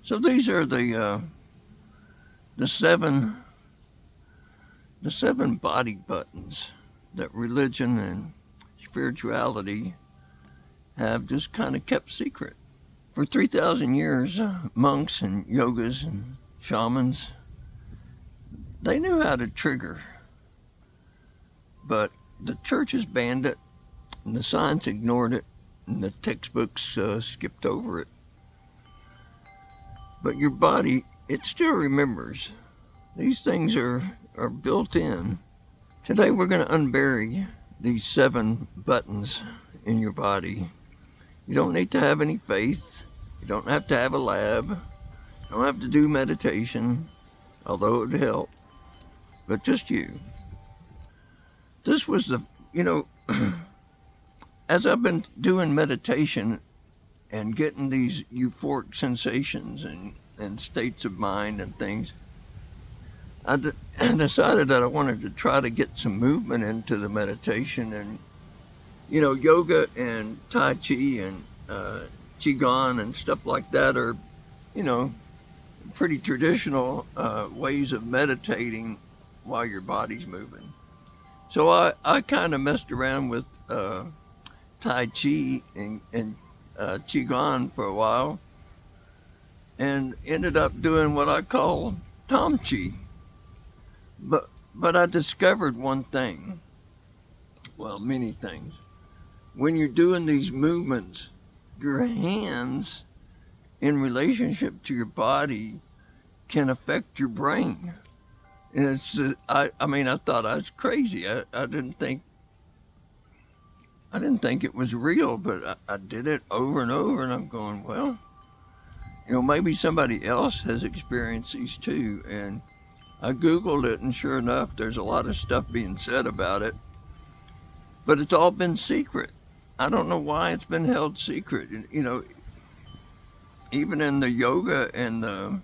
So these are the seven body buttons that religion and spirituality have just kind of kept secret. For 3,000 years, monks and yogas and shamans, they knew how to trigger, but the churches banned it, and the science ignored it, and the textbooks skipped over it. But your body, it still remembers. These things are built in. Today we're going to unbury these 7 buttons in your body. You don't need to have any faith. You don't have to have a lab. You don't have to do meditation, although it would help. But just you. This was as I've been doing meditation and getting these euphoric sensations and states of mind and things, I decided that I wanted to try to get some movement into the meditation. And yoga and Tai Chi and Qigong and stuff like that are pretty traditional ways of meditating while your body's moving. So I kind of messed around with Tai Chi and Qigong for a while, and ended up doing what I call Tom Chi. But I discovered one thing, well, many things. When you're doing these movements, your hands in relationship to your body can affect your brain. And it's, I thought I was crazy. I didn't think it was real, but I did it over and over, and I'm going, well, maybe somebody else has experienced these too. And I Googled it, and sure enough, there's a lot of stuff being said about it, but it's all been secret. I don't know why it's been held secret. Even in the yoga and the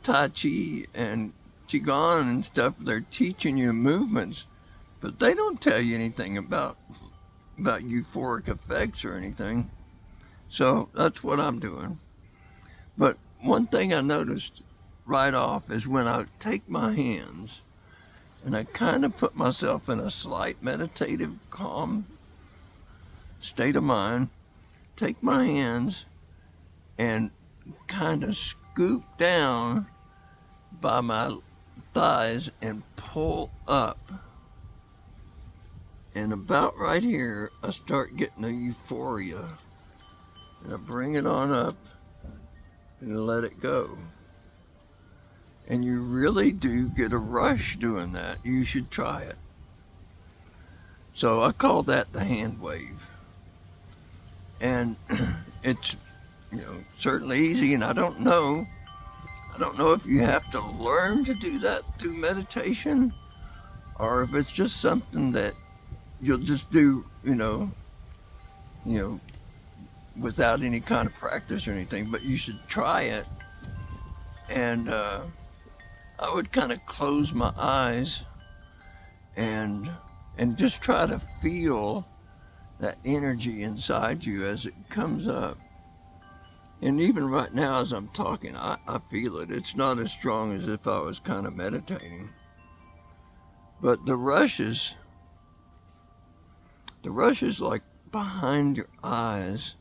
Tai Chi and Qigong and stuff, they're teaching you movements, but they don't tell you anything about euphoric effects or anything. So that's what I'm doing. But one thing I noticed right off is when I take my hands and I kind of put myself in a slight meditative, calm state of mind, take my hands and kind of scoop down by my thighs and pull up. And about right here, I start getting a euphoria. And I bring it on up and let it go. And you really do get a rush doing that. You should try it. So I call that the hand wave. And it's, certainly easy, and I don't know if you have to learn to do that through meditation, or if it's just something that you'll just do, without any kind of practice or anything. But you should try it. And I would kind of close my eyes and just try to feel that energy inside you as it comes up. And even right now as I'm talking, I feel it. It's not as strong as if I was kind of meditating. But the rush is like behind your eyes,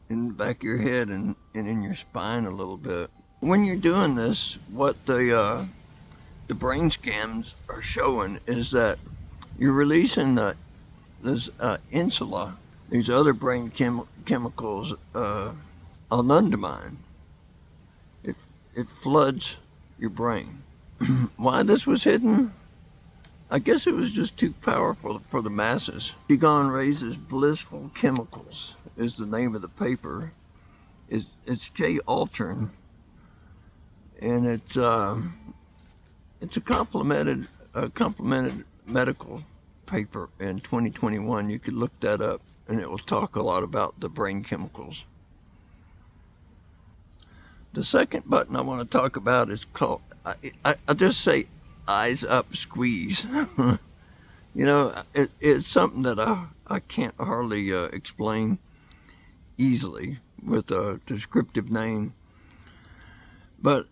in the back of your head, and in your spine a little bit. When you're doing this, what the brain scans are showing is that you're releasing this insula, these other brain chemicals, anandamide. It floods your brain. Why this was hidden? I guess it was just too powerful for the masses. Qigong raises blissful chemicals is the name of the paper. It's J. Altern, and it's a complimented medical paper in 2021. You could look that up, and it will talk a lot about the brain chemicals. The second button I want to talk about is called, I just say eyes up squeeze. It's something that I can't hardly explain easily with a descriptive name. But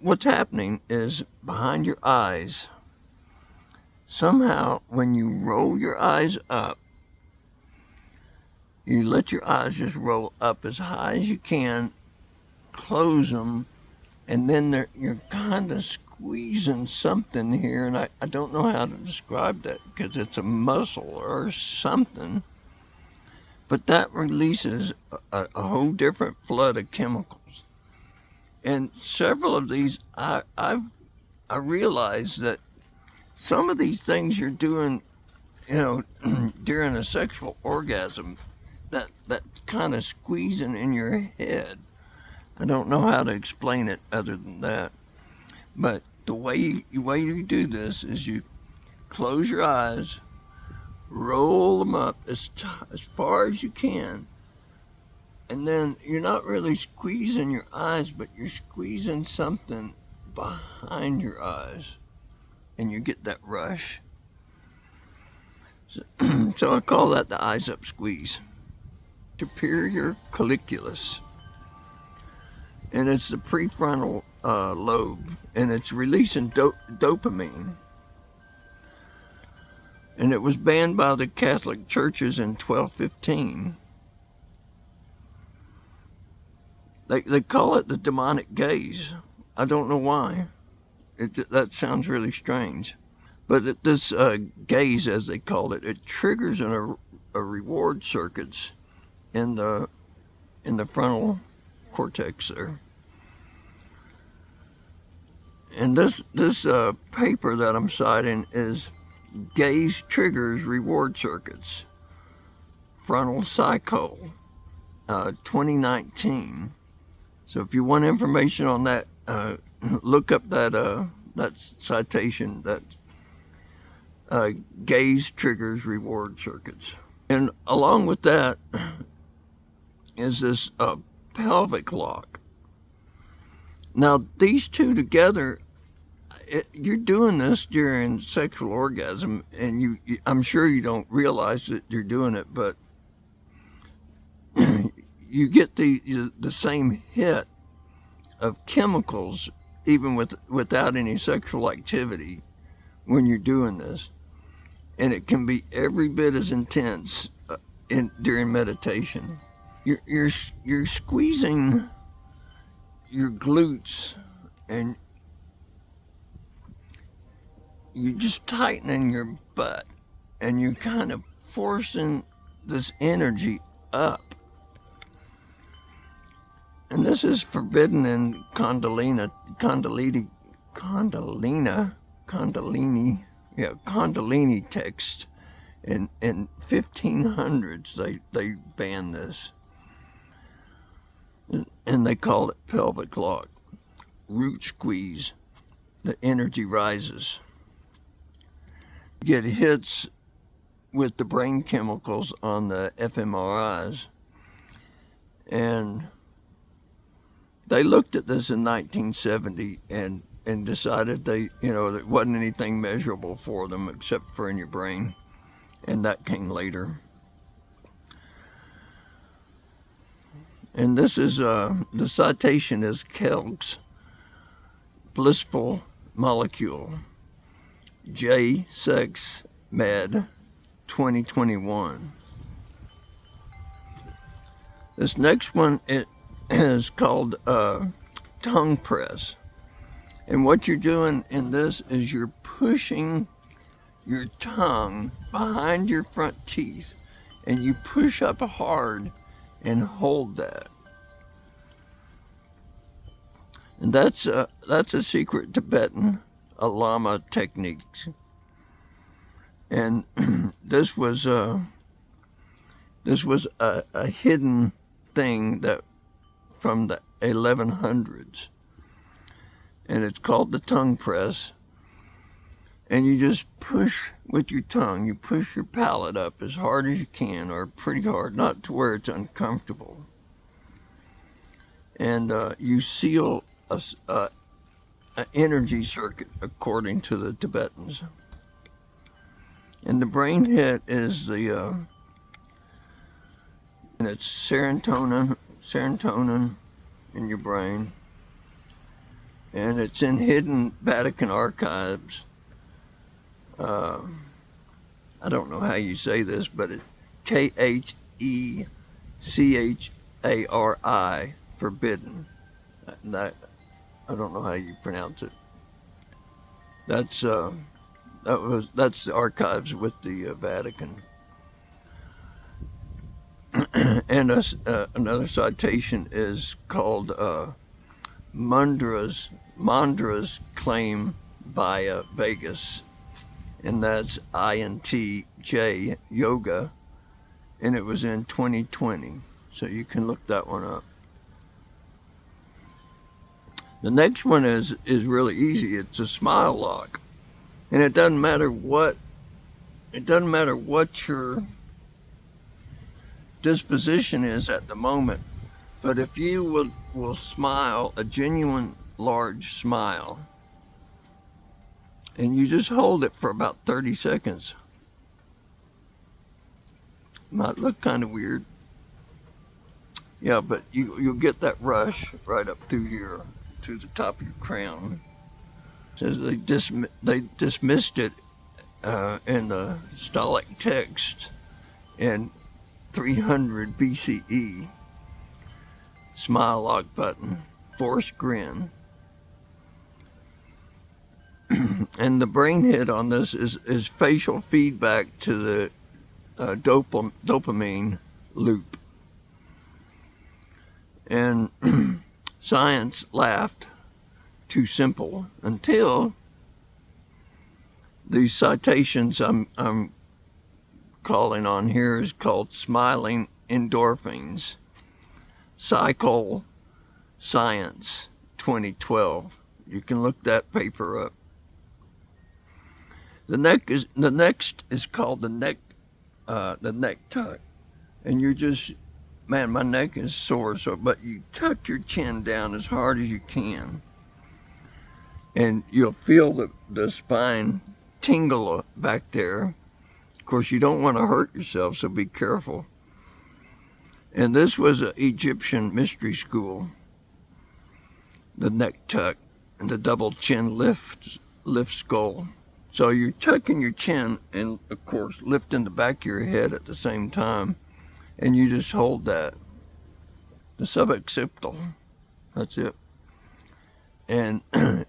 what's happening is behind your eyes, somehow when you roll your eyes up, you let your eyes just roll up as high as you can, close them, and then you're kind of squeezing something here, and I don't know how to describe that because it's a muscle or something, but that releases a whole different flood of chemicals. And several of these, I realized that some of these things you're doing, during a sexual orgasm, that kind of squeezing in your head. I don't know how to explain it other than that. But the way you do this is you close your eyes, roll them up as far as you can, and then you're not really squeezing your eyes, but you're squeezing something behind your eyes, and you get that rush. So I call that the eyes up squeeze. Superior colliculus, and it's the prefrontal lobe, and it's releasing dopamine. And it was banned by the Catholic churches in 1215. They call it the demonic gaze. I don't know why. That sounds really strange. But this gaze, as they call it, it triggers a reward circuits in the frontal cortex there. And this paper that I'm citing is Gaze Triggers Reward Circuits, Frontal Psycho, 2019. So if you want information on that, look up that citation, that Gaze Triggers Reward Circuits. And along with that is this pelvic lock. Now, these two together, you're doing this during sexual orgasm, and I'm sure you don't realize that you're doing it, but you get the same hit of chemicals even without any sexual activity when you're doing this, and it can be every bit as intense during meditation. You're squeezing your glutes, and you're just tightening your butt, and you're kind of forcing this energy up. And this is forbidden in Kundalini text. In 1500s, they banned this. And they call it pelvic lock, root squeeze. The energy rises. You get hits with the brain chemicals on the fMRIs. And they looked at this in 1970 and decided there wasn't anything measurable for them except for in your brain. And that came later. And this is, the citation is Kelk's Blissful Molecule, J-Sex Med 2021. This next one is called tongue press. And what you're doing in this is you're pushing your tongue behind your front teeth, and you push up hard and hold that. And that's a secret Tibetan Lama technique. And this was a hidden thing that from the 1100s, and it's called the tongue press. And you just push with your tongue. You push your palate up as hard as you can, or pretty hard, not to where it's uncomfortable. And you seal an energy circuit according to the Tibetans. And the brain hit is and it's serotonin in your brain. and it's in hidden Vatican archives. I don't know how you say this, but it's Khechari, forbidden. That, I don't know how you pronounce it. That's that's the archives with the Vatican. And another citation is called Mondra's claim via Vegas, and that's INTJ Yoga, and it was in 2020. So you can look that one up. The next one is really easy. It's a smile lock, and it doesn't matter what your disposition is at the moment, but if you will smile a genuine large smile, and you just hold it for about 30 seconds. Might look kind of weird. Yeah, but you'll get that rush right up to the top of your crown. Says they dismissed it in the Stalic text in 300 BCE. Smile lock button, forced grin. And the brain hit on this is facial feedback to the dopamine loop. And science laughed, too simple, until these citations I'm calling on here is called Smiling Endorphins, Cycle Science 2012. You can look that paper up. The next is called the neck tuck, and you're just, man, my neck is sore, but you tuck your chin down as hard as you can, and you'll feel the spine tingle back there. Of course, you don't want to hurt yourself, so be careful. And this was an Egyptian mystery school, the neck tuck and the double chin lift skull. So you're tucking your chin and, of course, lifting the back of your head at the same time, and you just hold that. The suboccipital, that's it. And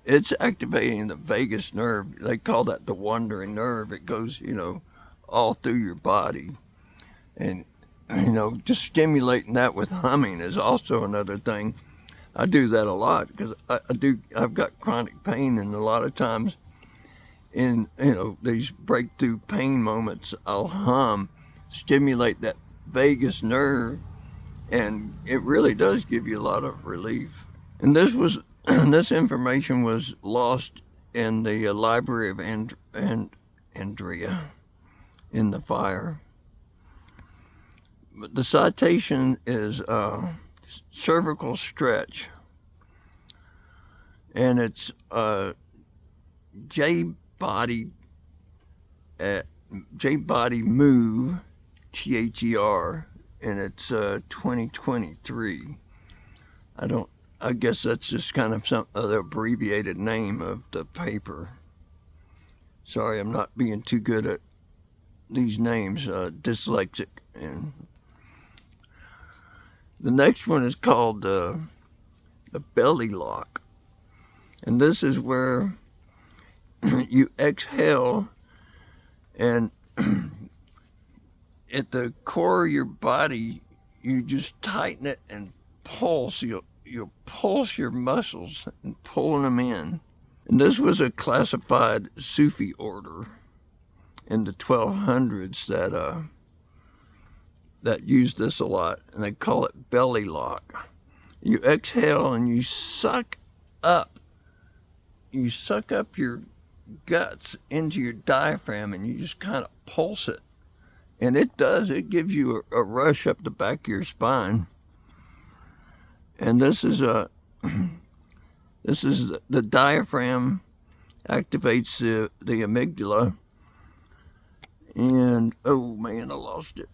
it's activating the vagus nerve. They call that the wandering nerve. It goes, all through your body. And, just stimulating that with humming is also another thing. I do that a lot because I've got chronic pain, and a lot of times in these breakthrough pain moments, I'll hum, stimulate that vagus nerve, and it really does give you a lot of relief. And this information was lost in the Library of Andrea in the fire. But the citation is cervical stretch, and it's J Body Move, THER, and it's 2023. I guess that's just kind of the abbreviated name of the paper. Sorry, I'm not being too good at these names, dyslexic. And the next one is called the belly lock, and this is where you exhale, and at the core of your body, you just tighten it and pulse. You'll pulse your muscles and pulling them in. And this was a classified Sufi order in the 1200s that used this a lot, and they call it belly lock. You exhale and you suck up your guts into your diaphragm, and you just kind of pulse it, and it gives you a rush up the back of your spine. And this is the diaphragm activates the amygdala, and oh man, I lost it.